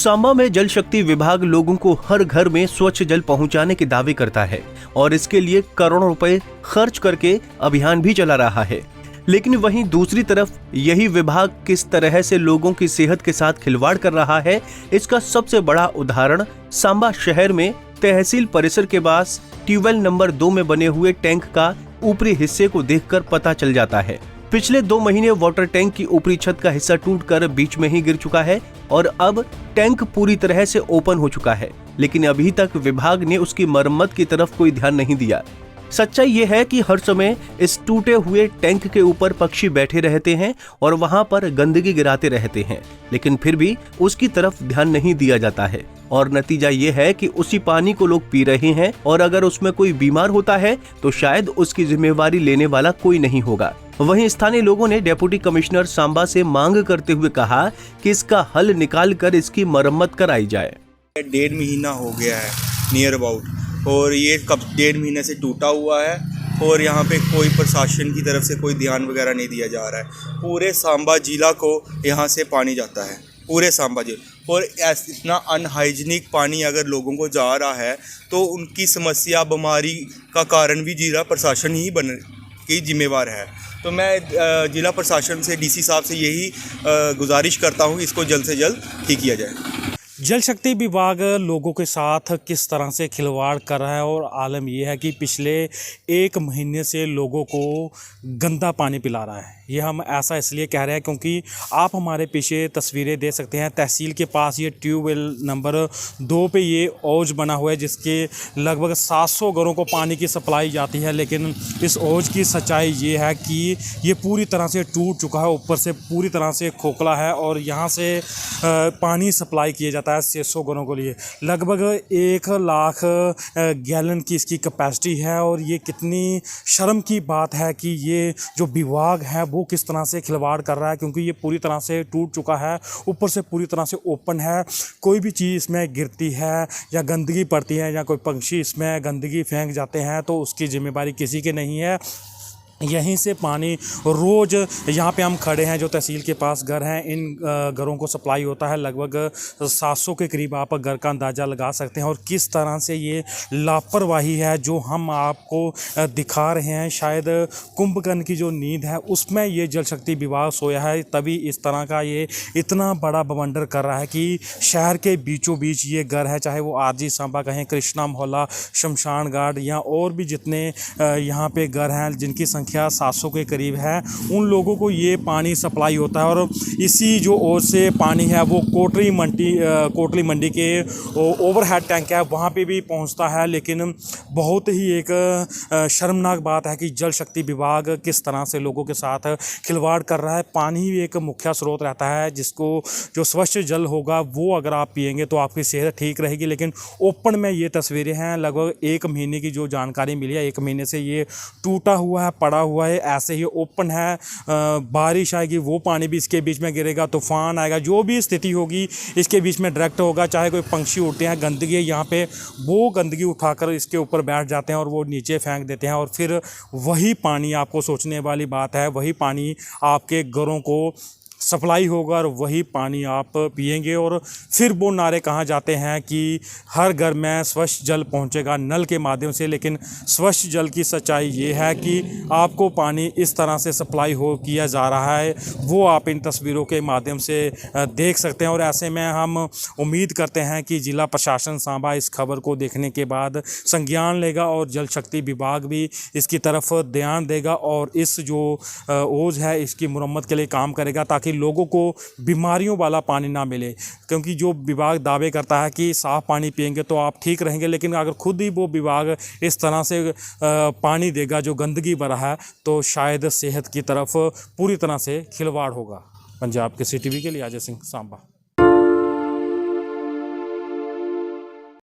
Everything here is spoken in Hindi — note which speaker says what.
Speaker 1: सांबा में जल शक्ति विभाग लोगों को हर घर में स्वच्छ जल पहुंचाने के दावे करता है और इसके लिए करोड़ों रुपए खर्च करके अभियान भी चला रहा है। लेकिन वहीं दूसरी तरफ यही विभाग किस तरह से लोगों की सेहत के साथ खिलवाड़ कर रहा है, इसका सबसे बड़ा उदाहरण सांबा शहर में तहसील परिसर के पास ट्यूबवेल नंबर 2 में बने हुए टैंक का ऊपरी हिस्से को देखकर पता चल जाता है। पिछले 2 महीने वाटर टैंक की ऊपरी छत का हिस्सा टूटकर बीच में ही गिर चुका है और अब टैंक पूरी तरह से ओपन हो चुका है, लेकिन अभी तक विभाग ने उसकी मरम्मत की तरफ कोई ध्यान नहीं दिया। सच्चाई ये है कि हर समय इस टूटे हुए टैंक के ऊपर पक्षी बैठे रहते हैं और वहां पर गंदगी गिराते रहते हैं, लेकिन फिर भी उसकी तरफ ध्यान नहीं दिया जाता है और नतीजा ये है कि उसी पानी को लोग पी रहे हैं और अगर उसमें कोई बीमार होता है तो शायद उसकी जिम्मेवारी लेने वाला कोई नहीं होगा। वहीं स्थानीय लोगों ने डिप्टी कमिश्नर सांबा से मांग करते हुए कहा कि इसका हल निकाल कर इसकी मरम्मत कराई जाए।
Speaker 2: 1.5 महीना हो गया है नियर अबाउट, और ये कब 1.5 महीने से टूटा हुआ है और यहाँ पे कोई प्रशासन की तरफ से कोई ध्यान वगैरह नहीं दिया जा रहा है। पूरे सांबा जिला को यहाँ से पानी जाता है, पूरे सांबा जिला, और इतना अनहाइजीनिक पानी अगर लोगों को जा रहा है तो उनकी समस्या बीमारी का कारण भी जिला प्रशासन ही बन की जिम्मेवार है। तो मैं जिला प्रशासन से डीसी साहब से यही गुजारिश करता हूँ, इसको जल्द से जल्द ठीक किया जाए।
Speaker 3: जल शक्ति विभाग लोगों के साथ किस तरह से खिलवाड़ कर रहा है और आलम यह है कि पिछले 1 महीने से लोगों को गंदा पानी पिला रहा है। ये हम ऐसा इसलिए कह रहे हैं क्योंकि आप हमारे पीछे तस्वीरें देख सकते हैं। तहसील के पास ये ट्यूबवेल नंबर 2 पे ये औज बना हुआ है जिसके लगभग 700 घरों को पानी की सप्लाई जाती है, लेकिन इस औज की सच्चाई ये है कि ये पूरी तरह से टूट चुका है, ऊपर से पूरी तरह से खोखला है और यहाँ से पानी सप्लाई किया जाता है 600 घरों के लिए। लगभग 1 लाख गैलन की इसकी कैपेसिटी है और ये कितनी शर्म की बात है कि ये जो विभाग है वो किस तरह से खिलवाड़ कर रहा है, क्योंकि ये पूरी तरह से टूट चुका है, ऊपर से पूरी तरह से ओपन है। कोई भी चीज़ इसमें गिरती है या गंदगी पड़ती है या कोई पंछी इसमें गंदगी फेंक जाते हैं तो उसकी जिम्मेदारी किसी की नहीं है। यहीं से पानी रोज़ यहाँ पे हम खड़े हैं जो तहसील के पास घर हैं, इन घरों को सप्लाई होता है। लगभग 700 के करीब आप घर का अंदाज़ा लगा सकते हैं और किस तरह से ये लापरवाही है जो हम आपको दिखा रहे हैं। शायद कुंभकर्ण की जो नींद है उसमें ये जल शक्ति विभाग सोया है, तभी इस तरह का ये इतना बड़ा बवंडर कर रहा है कि शहर के बीचों बीच ये घर है, चाहे वो आरजी सांबा कहें, कृष्णा मोहल्ला, शमशान घाट या और भी जितने यहाँ पे घर हैं जिनकी संख्या 700 के करीब है, उन लोगों को ये पानी सप्लाई होता है। और इसी जो ओर से पानी है वो कोटली मंडी के ओवरहेड टैंक है वहाँ पे भी पहुँचता है। लेकिन बहुत ही एक शर्मनाक बात है कि जल शक्ति विभाग किस तरह से लोगों के साथ खिलवाड़ कर रहा है। पानी एक मुख्य स्रोत रहता है जिसको जो स्वच्छ जल होगा वो अगर आप पिएंगे तो आपकी सेहत ठीक रहेगी, लेकिन ओपन में ये तस्वीरें हैं। लगभग 1 महीने की जो जानकारी मिली है, 1 महीने से ये टूटा हुआ है, पड़ा हुआ है, ऐसे ही ओपन है। बारिश आएगी वो पानी भी इसके बीच में गिरेगा, तूफान आएगा, जो भी स्थिति होगी इसके बीच में डायरेक्ट होगा। चाहे कोई पंछी उड़ते हैं, गंदगी यहाँ पे, वो गंदगी उठाकर इसके ऊपर बैठ जाते हैं और वो नीचे फेंक देते हैं और फिर वही पानी, आपको सोचने वाली बात है, वही पानी आपके घरों को सप्लाई होगा और वही पानी आप पिएंगे। और फिर वो नारे कहाँ जाते हैं कि हर घर में स्वच्छ जल पहुँचेगा नल के माध्यम से, लेकिन स्वच्छ जल की सच्चाई ये है कि आपको पानी इस तरह से सप्लाई किया जा रहा है, वो आप इन तस्वीरों के माध्यम से देख सकते हैं। और ऐसे में हम उम्मीद करते हैं कि जिला प्रशासन सांबा इस खबर को देखने के बाद संज्ञान लेगा और जल शक्ति विभाग भी इसकी तरफ ध्यान देगा और इस जो ओज है इसकी मुरम्मत के लिए काम करेगा ताकि लोगों को बीमारियों वाला पानी ना मिले। क्योंकि जो विभाग दावे करता है कि साफ़ पानी पिएंगे तो आप ठीक रहेंगे, लेकिन अगर खुद ही वो विभाग इस तरह से पानी देगा जो गंदगी भरा है तो शायद सेहत की तरफ पूरी तरह से खिलवाड़ होगा। पंजाब के CTV के लिए अजय सिंह, सांबा।